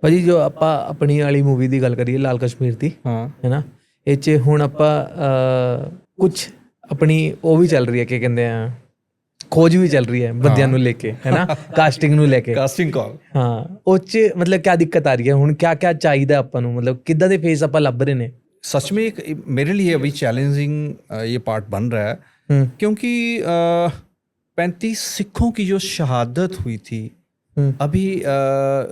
ਭਾਜੀ ਜੋ ਆਪਾਂ ਆਪਣੀ ਵਾਲੀ ਮੂਵੀ ਦੀ ਗੱਲ ਕਰੀਏ ਲਾਲ ਕਸ਼ਮੀਰ ਦੀ ਹਾਂ ਹੈ ਨਾ, ਇਹ 'ਚ ਹੁਣ ਆਪਾਂ ਕੁਝ ਆਪਣੀ ਉਹ ਵੀ ਚੱਲ ਰਹੀ ਹੈ, ਕੀ ਕਹਿੰਦੇ ਆ, ਖੋਜ ਵੀ ਚੱਲ ਰਹੀ ਹੈ ਬੰਦਿਆਂ ਨੂੰ ਲੈ ਕੇ, ਹੈ ਨਾ, ਕਾਸਟਿੰਗ ਨੂੰ ਲੈ ਕੇ। ਕਾਸਟਿੰਗ ਕਾਲ ਹਾਂ, ਉਹ 'ਚ ਮਤਲਬ ਕਿਆ ਦਿੱਕਤ ਆ ਰਹੀ ਹੈ ਹੁਣ, ਕਿਆ ਚਾਹੀਦਾ ਆਪਾਂ ਨੂੰ, मतलब ਕਿੱਦਾਂ ਦੇ ਫੇਸ ਆਪਾਂ ਲੱਭ ਰਹੇ ਨੇ। सच में एक मेरे लिए अभी चैलेंजिंग ये पार्ट बन रहा है क्योंकि 35 सिखों की जो शहादत हुई थी अभी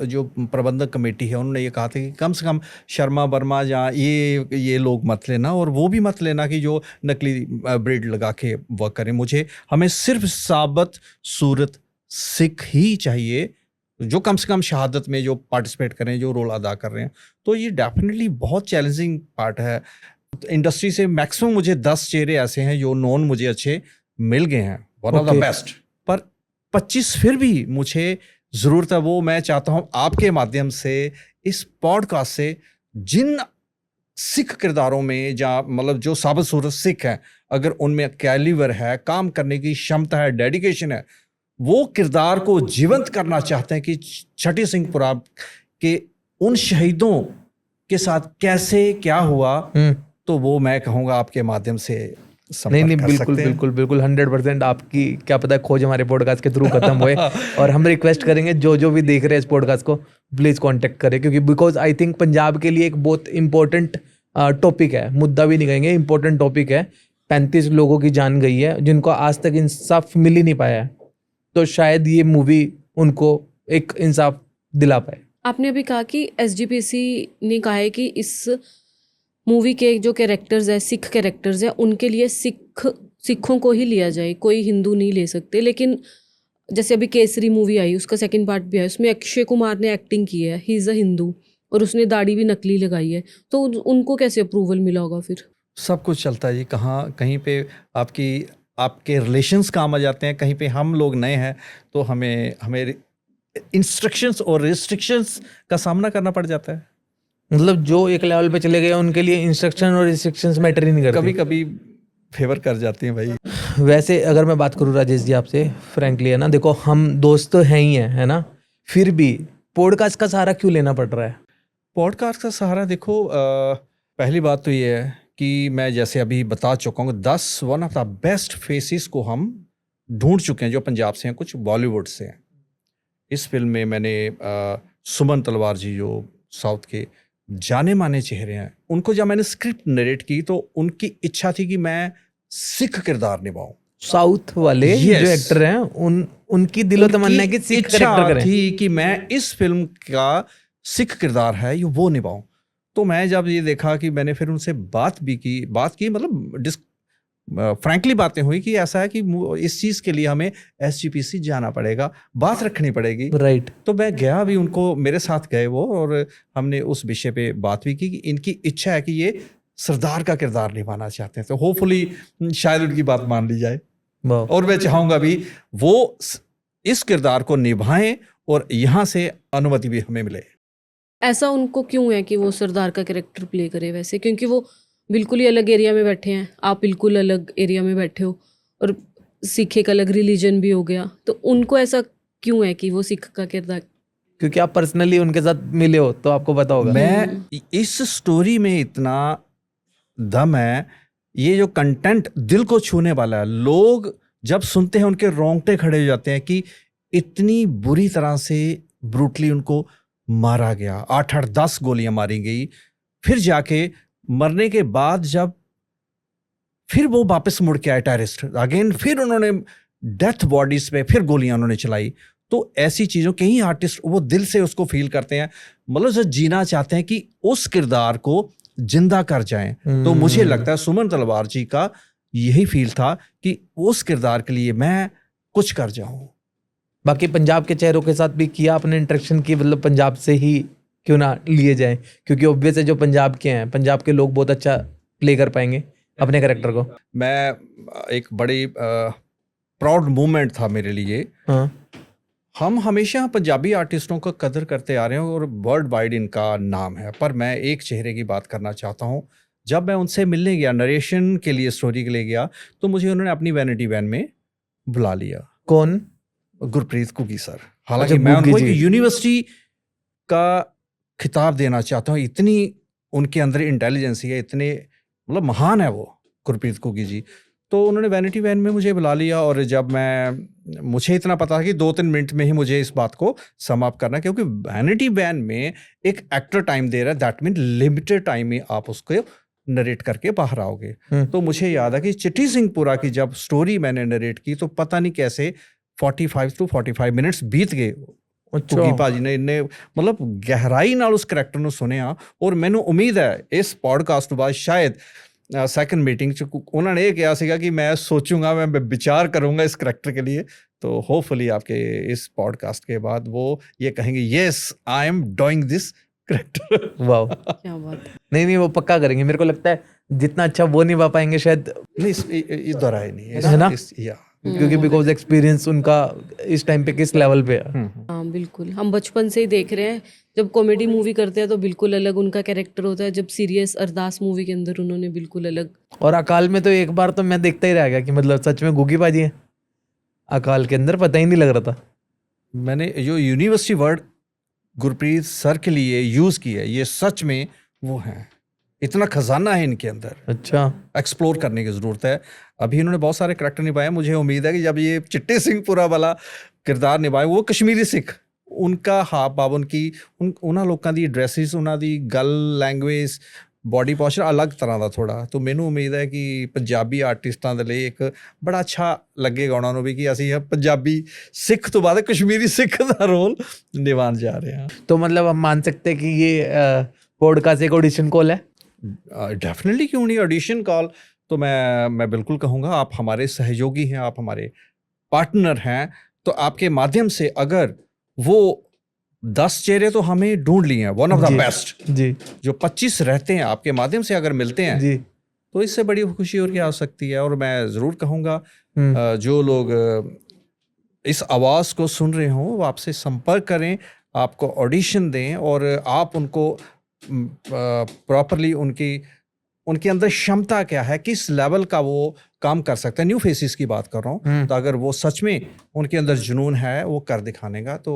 जो प्रबंधक कमेटी है उन्होंने ये कहा था कि कम से कम शर्मा वर्मा या ये लोग मत लेना, और वो भी मत लेना कि जो नकली ब्रेड लगा के वर्क करें। हमें सिर्फ साबित सूरत सिख ही चाहिए जो कम से कम शहादत में जो पार्टिसिपेट करें, जो रोल अदा कर रहे हैं। तो ये डेफिनेटली बहुत चैलेंजिंग पार्ट है। इंडस्ट्री से मैक्सिमम मुझे 10 चेहरे ऐसे हैं जो नॉन मुझे अच्छे मिल गए हैं, वन ऑफ द बेस्ट, पर 25 फिर भी मुझे ज़रूरत है। वो मैं चाहता हूँ आपके माध्यम से, इस पॉडकास्ट से, जिन सिख किरदारों में या मतलब जो साबित सूरत सिख हैं, अगर उनमें कैलिवर है, काम करने की क्षमता है, डेडिकेशन है, वो किरदार को जीवंत करना चाहते हैं कि छठी सिंहपुरा के उन शहीदों के साथ कैसे क्या हुआ, तो वो मैं कहूँगा आपके माध्यम से नहीं बिल्कुल 100%। आपकी क्या पता खोज हमारे पॉडकास्ट के थ्रू खत्म हुए और हम रिक्वेस्ट करेंगे जो भी देख रहे हैं इस पॉडकास्ट को प्लीज़ कांटेक्ट करें, क्योंकि बिकॉज आई थिंक पंजाब के लिए एक बहुत इंपॉर्टेंट टॉपिक है, मुद्दा भी नहीं कहेंगे, इंपॉर्टेंट टॉपिक है। 35 लोगों की जान गई है जिनको आज तक इंसाफ मिल ही नहीं पाया है, तो शायद ये मूवी उनको एक इंसाफ दिला पाए। आपने अभी कहा कि SGPC ने कहा है कि इस मूवी के जो कैरेक्टर्स है, सिख कैरेक्टर्स है, उनके लिए सिखों को ही लिया जाए, कोई हिंदू नहीं ले सकते। लेकिन जैसे अभी केसरी मूवी आई, उसका सेकंड पार्ट भी है, उसमें अक्षय कुमार ने एक्टिंग की है, ही इज़ अ हिंदू, और उसने दाढ़ी भी नकली लगाई है, तो उनको कैसे अप्रूवल मिला होगा फिर? सब कुछ चलता है जी, कहीं पे आपके रिलेशंस काम आ जाते हैं, कहीं पे हम लोग नए हैं तो हमें इंस्ट्रक्शंस और रिस्ट्रिक्शंस का सामना करना पड़ जाता है। मतलब जो एक लेवल पे चले गए उनके लिए इंस्ट्रक्शन और रिस्ट्रिक्शंस मैटर ही नहीं करते, कभी कभी फेवर कर जाती हैं भाई। वैसे अगर मैं बात करूँ राजेश जी आपसे फ्रैंकली, है ना, देखो हम दोस्त तो हैं ही हैं, है ना, फिर भी पॉडकास्ट का सहारा क्यों लेना पड़ रहा है? पॉडकास्ट का सहारा देखो, पहली बात तो ये है कि मैं जैसे अभी बता चुका हूँ 10 one of the best faces को हम ढूंढ चुके हैं जो पंजाब से हैं, कुछ बॉलीवुड से हैं। इस फिल्म में मैंने सुमन तलवार जी जो साउथ के जाने माने चेहरे हैं, उनको जब मैंने स्क्रिप्ट नरेट की तो उनकी इच्छा थी कि मैं सिख किरदार निभाऊं। साउथ वाले जो एक्टर हैं उनकी दिलो तमन्ना की सिख कैरेक्टर करें थी कि मैं इस फिल्म का सिख किरदार है ये वो निभाऊं। तो मैं जब ये देखा कि मैंने फिर उनसे बात की मतलब फ्रैंकली बातें हुई कि ऐसा है कि इस चीज़ के लिए हमें SGPC जाना पड़ेगा, बात रखनी पड़ेगी, राइट। तो मैं गया भी, उनको मेरे साथ गए वो, और हमने उस विषय पे बात भी की कि इनकी इच्छा है कि ये सरदार का किरदार निभाना चाहते हैं, तो होपफुली शायद उनकी बात मान ली जाए। और मैं चाहूँगा भी वो इस किरदार को निभाएं और यहाँ से अनुमति भी हमें मिले। ऐसा उनको क्यों है कि वो सरदार का कैरेक्टर प्ले करे वैसे? क्योंकि वो बिल्कुल ही अलग एरिया में बैठे हैं, आप बिल्कुल अलग एरिया में बैठे हो, और सिख एक अलग रिलीजन भी हो गया, तो उनको ऐसा क्यों है कि वो सिख का किरदार? क्योंकि आप पर्सनली उनके साथ मिले हो तो आपको पता होगा। मैं इस स्टोरी में इतना दम है, ये जो कंटेंट दिल को छूने वाला है, लोग जब सुनते हैं उनके रोंगटे खड़े हो जाते हैं कि इतनी बुरी तरह से ब्रूटली उनको मारा गया, 8-10 गोलियां मारी गई, फिर जाके मरने के बाद जब फिर वो वापस मुड़ के आए टेररिस्ट अगेन, फिर उन्होंने डेथ बॉडीज पे फिर गोलियां उन्होंने चलाई। तो ऐसी चीज़ों, कई आर्टिस्ट वो दिल से उसको फील करते हैं, मतलब जो जीना चाहते हैं कि उस किरदार को जिंदा कर जाएं। तो मुझे लगता है सुमन तलवार जी का यही फील था कि उस किरदार के लिए मैं कुछ कर जाऊं। बाकी पंजाब के चेहरों के साथ भी किया आपने इंटरेक्शन की, मतलब पंजाब से ही क्यों ना लिए जाएं, क्योंकि ऑब्वियस है जो पंजाब के हैं, पंजाब के लोग बहुत अच्छा प्ले कर पाएंगे अपने कैरेक्टर को। मैं एक बड़ी प्राउड मोमेंट था मेरे लिए। हाँ। हम हमेशा पंजाबी आर्टिस्टों का कदर करते आ रहे हैं और वर्ल्ड वाइड इनका नाम है, पर मैं एक चेहरे की बात करना चाहता हूँ। जब मैं उनसे मिलने गया, नरेशन के लिए, स्टोरी के लिए गया, तो मुझे उन्होंने अपनी वैनिटी वैन में बुला लिया। कौन? गुरप्रीत कुकी सर। हालांकि मैं उनको यूनिवर्सिटी का खिताब देना चाहता हूँ, इतनी उनके अंदर इंटेलिजेंसी है, इतने मतलब महान है वो गुरप्रीत घुग्गी जी। तो उन्होंने वैनिटी वैन में मुझे बुला लिया, और जब मुझे इतना पता था कि 2-3 मिनट में ही मुझे इस बात को सम अप करना है, क्योंकि वैनिटी वैन में एक एक्टर टाइम दे रहा है, दैट मीन लिमिटेड टाइम में आप उसको नरेट करके बाहर आओगे। तो मुझे याद है कि चिट्ठी सिंहपुरा की जब स्टोरी मैंने नरेट की तो पता नहीं कैसे 45 to 45 मिनट्स बीत गए। घुग्गी भाजी ने इन्ने मतलब गहराई नाल उस करैक्टर ਨੂੰ ਸੁਨਿਆ, ਔਰ ਮੈਨੂੰ ਉਮੀਦ ਹੈ ਇਸ ਪੋਡਕਾਸਟ ਤੋਂ ਬਾਅਦ ਸ਼ਾयद सेकंड मीटिंग च उन्होंने ये कहा सीगा कि मैं सोचूंगा, मैं विचार करूंगा इस करैक्टर के लिए। तो होपफुली आपके इस पॉडकास्ट के बाद वो ये कहेंगे yes I am doing this character. Wow, क्या बात है। नहीं वो पक्का करेंगे। मेरे को लगता है जितना अच्छा वो निभा पाएंगे शायद नहीं, इस दोहराए नहीं है ना, या क्योंकि बिकॉज एक्सपीरियंस उनका इस टाइम पे किस लेवल पे है। हाँ बिल्कुल, हम बचपन से ही देख रहे हैं, जब कॉमेडी मूवी करते हैं तो बिल्कुल अलग उनका कैरेक्टर होता है, जब सीरियस अरदास मूवी के अंदर उन्होंने बिल्कुल अलग। और अकाल में तो एक बार तो मैं देखता ही रह गया कि मतलब सच में घुग्गी भाजी है अकाल के अंदर, पता ही नहीं लग रहा था। मैंने जो यूनिवर्सिटी वर्ड गुरप्रीत सर के लिए यूज़ किया है, ये सच में वो है, इतना खजाना है इनके अंदर, अच्छा एक्सप्लोर करने की ज़रूरत है। अभी इन्होंने बहुत सारे करैक्टर निभाए, मुझे उम्मीद है कि जब ये चिट्टी सिंहपुरा वाला किरदार निभाए, वो कश्मीरी सिख, उनका हाव भाव, उन्होंने लोगों की ड्रैसिस, उन्होंने गल लैंग्वेज, बॉडी पॉस्चर अलग तरह का थोड़ा। तो मैनू उम्मीद है कि पंजाबी आर्टिस्टां दे लिए एक बड़ा अच्छा लगेगा उन्होंने भी कि असी पंजाबी सिख तो बाद कश्मीरी सिख का रोल निभाने जा रहे हैं। तो मतलब हम मान सकते हैं कि ये पॉडकास्ट एक ऑडिशन कॉल है। डेफिनेटली, क्यों नहीं ऑडिशन कॉल। तो मैं बिल्कुल कहूँगा, आप हमारे सहयोगी हैं, आप हमारे पार्टनर हैं, तो आपके माध्यम से अगर वो 10 चेहरे तो हमें ढूंढ लिए हैं, वन ऑफ द बेस्ट जी, जो 25 रहते हैं, आपके माध्यम से अगर मिलते हैं जी, तो इससे बड़ी खुशी और क्या हो सकती है। और मैं ज़रूर कहूँगा जो लोग इस आवाज़ को सुन रहे हों वो आपसे संपर्क करें, आपको ऑडिशन दें, और आप उनको प्रॉपरली उनके अंदर क्षमता क्या है, किस लेवल का वो काम कर सकते हैं। न्यू फेसेस की बात कर रहा हूँ, तो अगर वो सच में उनके अंदर जुनून है वो कर दिखाने का, तो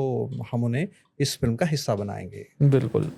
हम उन्हें इस फिल्म का हिस्सा बनाएंगे। बिल्कुल।